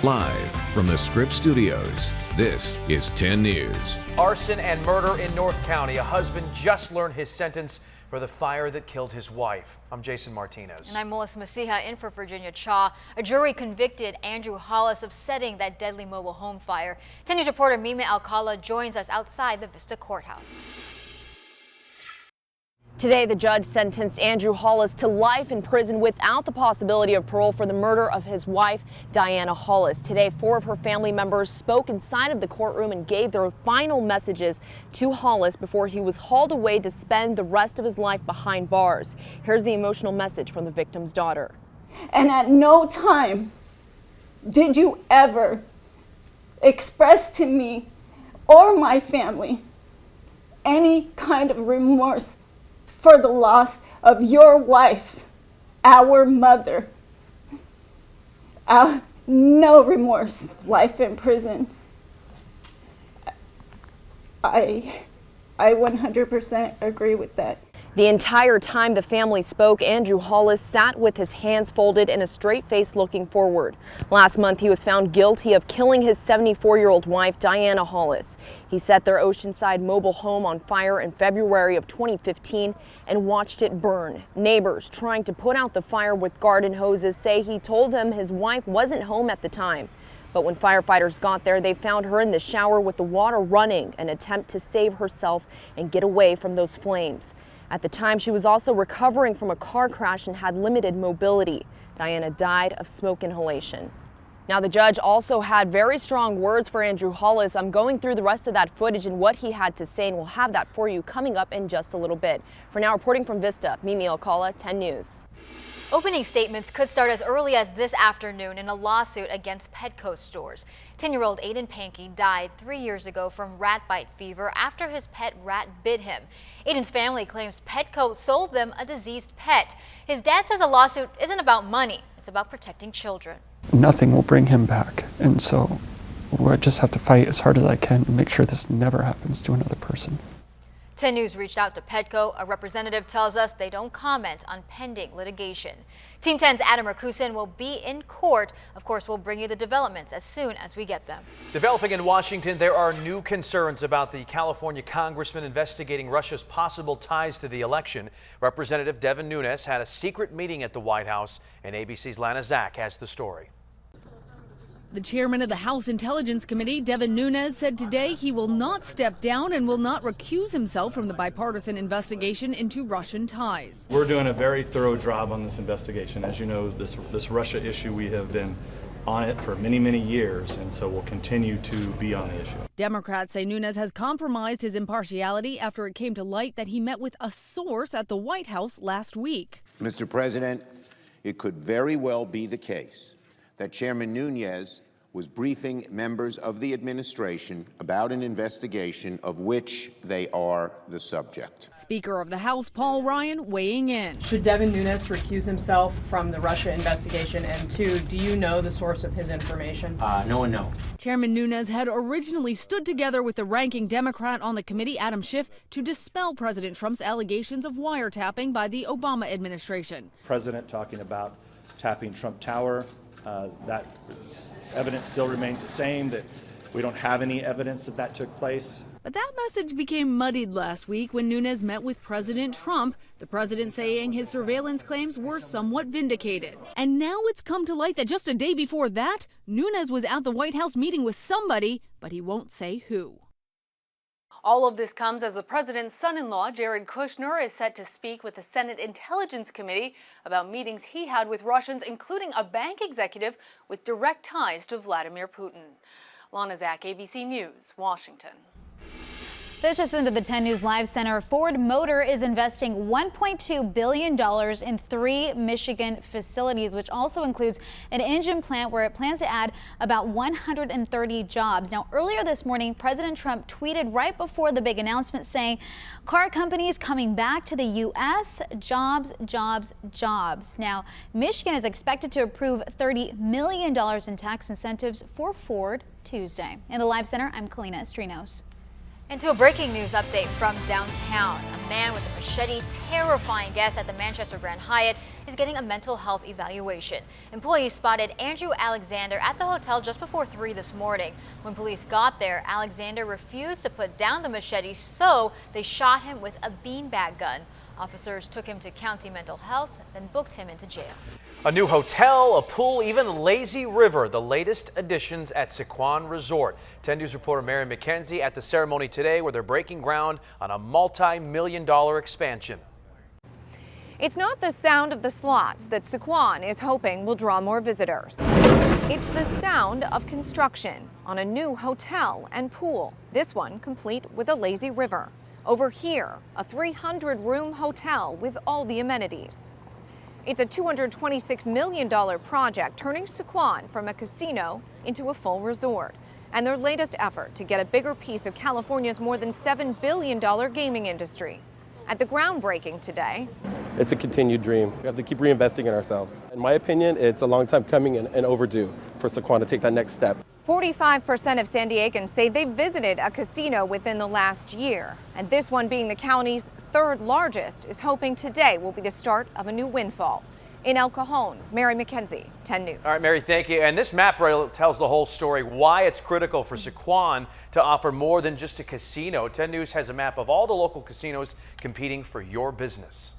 Live from the Scripps Studios, this is 10 News. Arson and murder in North County. A husband just learned his sentence for the fire that killed his wife. I'm Jason Martinez. And I'm Melissa Masiha in for Virginia Cha. A jury convicted Andrew Hollis of setting that deadly mobile home fire. 10 News reporter Mime Alcala joins us outside the Vista Courthouse. Today, the judge sentenced Andrew Hollis to life in prison without the possibility of parole for the murder of his wife, Diana Hollis. Today, 4 of her family members spoke inside of the courtroom and gave their final messages to Hollis before he was hauled away to spend the rest of his life behind bars. Here's the emotional message from the victim's daughter. And at no time did you ever express to me or my family any kind of remorse for the loss of your wife, our mother. No remorse, life in prison. I 100% agree with that. The entire time the family spoke, Andrew Hollis sat with his hands folded and a straight face looking forward. Last month, he was found guilty of killing his 74-year-old wife, Diana Hollis. He set their Oceanside mobile home on fire in February of 2015 and watched it burn. Neighbors trying to put out the fire with garden hoses say he told them his wife wasn't home at the time. But when firefighters got there, they found her in the shower with the water running, an attempt to save herself and get away from those flames. At the time, she was also recovering from a car crash and had limited mobility. Diana died of smoke inhalation. Now, the judge also had very strong words for Andrew Hollis. I'm going through the rest of that footage and what he had to say, and we'll have that for you coming up in just a little bit. For now, reporting from Vista, Mime Alcala, 10 News. Opening statements could start as early as this afternoon in a lawsuit against Petco stores. 10-year-old Aiden Pankey died 3 years ago from rat bite fever after his pet rat bit him. Aiden's family claims Petco sold them a diseased pet. His dad says the lawsuit isn't about money, it's about protecting children. Nothing will bring him back, and so I just have to fight as hard as I can to make sure this never happens to another person. 10 News reached out to Petco. A representative tells us they don't comment on pending litigation. Team 10's Adam Rakusin will be in court. Of course, we'll bring you the developments as soon as we get them. Developing in Washington, there are new concerns about the California congressman investigating Russia's possible ties to the election. Representative Devin Nunes had a secret meeting at the White House, and ABC's Lana Zach has the story. The chairman of the House Intelligence Committee, Devin Nunes, said today he will not step down and will not recuse himself from the bipartisan investigation into Russian ties. We're doing a very thorough job on this investigation. As you know, this Russia issue, we have been on it for many, many years, and so we'll continue to be on the issue. Democrats say Nunes has compromised his impartiality after it came to light that he met with a source at the White House last week. Mr. President, it could very well be the case that Chairman Nunes was briefing members of the administration about an investigation of which they are the subject. Speaker of the House Paul Ryan weighing in. Should Devin Nunes recuse himself from the Russia investigation? And 2, do you know the source of his information? No one knows. Chairman Nunes had originally stood together with the ranking Democrat on the committee, Adam Schiff, to dispel President Trump's allegations of wiretapping by the Obama administration. President talking about tapping Trump Tower. That evidence still remains the same, that we don't have any evidence that that took place. But that message became muddied last week when Nunes met with President Trump, the president saying his surveillance claims were somewhat vindicated. And now it's come to light that just a day before that, Nunes was at the White House meeting with somebody, but he won't say who. All of this comes as the president's son-in-law, Jared Kushner, is set to speak with the Senate Intelligence Committee about meetings he had with Russians, including a bank executive with direct ties to Vladimir Putin. Lana Zach, ABC News, Washington. This just into the 10 News Live Center. Ford Motor is investing $1.2 billion in 3 Michigan facilities, which also includes an engine plant where it plans to add about 130 jobs. Now, earlier this morning, President Trump tweeted right before the big announcement saying, car companies coming back to the U.S., jobs, jobs, jobs. Now, Michigan is expected to approve $30 million in tax incentives for Ford Tuesday. In the Live Center, I'm Kalina Estrinos. And to a breaking news update from downtown. A man with a machete terrifying guests at the Manchester Grand Hyatt is getting a mental health evaluation. Employees spotted Andrew Alexander at the hotel just before 3 this morning. When police got there, Alexander refused to put down the machete, so they shot him with a beanbag gun. Officers took him to county mental health, then booked him into jail. A new hotel, a pool, even a lazy river, the latest additions at Sycuan Resort. 10 News reporter Mary McKenzie at the ceremony today where they're breaking ground on a multi-million-dollar expansion. It's not the sound of the slots that Sycuan is hoping will draw more visitors. It's the sound of construction on a new hotel and pool. This one complete with a lazy river. Over here, a 300-room hotel with all the amenities. It's a $226 million project turning Sycuan from a casino into a full resort, and their latest effort to get a bigger piece of California's more than $7 billion gaming industry. At the groundbreaking today, it's a continued dream. We have to keep reinvesting in ourselves. In my opinion, it's a long time coming and overdue for Sycuan to take that next step. 45% of San Diegans say they visited a casino within the last year, and this one, being the county's third largest, is hoping today will be the start of a new windfall. In El Cajon, Mary McKenzie, 10 News. All right, Mary, thank you. And this map really tells the whole story, why it's critical for Sycuan to offer more than just a casino. 10 News has a map of all the local casinos competing for your business.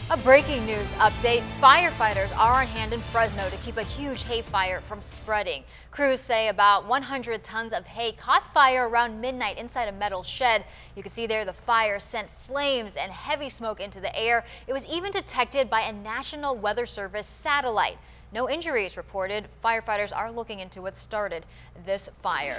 A breaking news update. Firefighters are on hand in Fresno to keep a huge hay fire from spreading. Crews say about 100 tons of hay caught fire around midnight inside a metal shed. You can see there the fire sent flames and heavy smoke into the air. It was even detected by a National Weather Service satellite. No injuries reported. Firefighters are looking into what started this fire.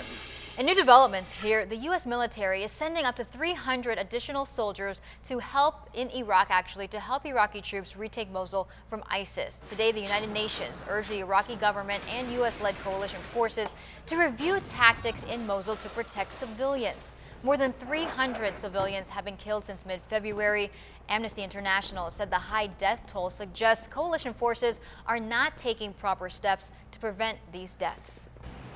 And new developments here. The U.S. military is sending up to 300 additional soldiers to help in Iraq, to help Iraqi troops retake Mosul from ISIS. Today, the United Nations urged the Iraqi government and U.S.-led coalition forces to review tactics in Mosul to protect civilians. More than 300 civilians have been killed since mid-February. Amnesty International said the high death toll suggests coalition forces are not taking proper steps to prevent these deaths.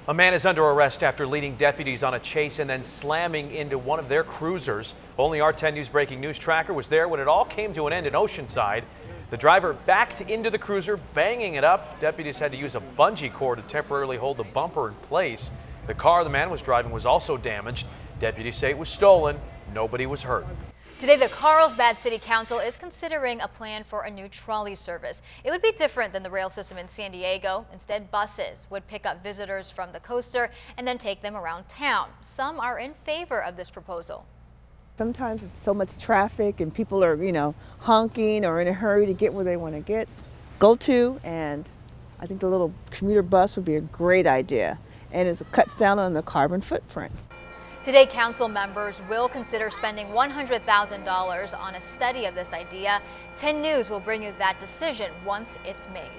A man is under arrest after leading deputies on a chase and then slamming into one of their cruisers. Only our 10 News breaking news tracker was there when it all came to an end in Oceanside. The driver backed into the cruiser, banging it up. Deputies had to use a bungee cord to temporarily hold the bumper in place. The car the man was driving was also damaged. Deputies say it was stolen. Nobody was hurt. Today, the Carlsbad City Council is considering a plan for a new trolley service. It would be different than the rail system in San Diego. Instead, buses would pick up visitors from the coaster and then take them around town. Some are in favor of this proposal. Sometimes it's so much traffic and people are, honking or in a hurry to get where they want to go to. And I think the little commuter bus would be a great idea. And it cuts down on the carbon footprint. Today, council members will consider spending $100,000 on a study of this idea. 10 News will bring you that decision once it's made.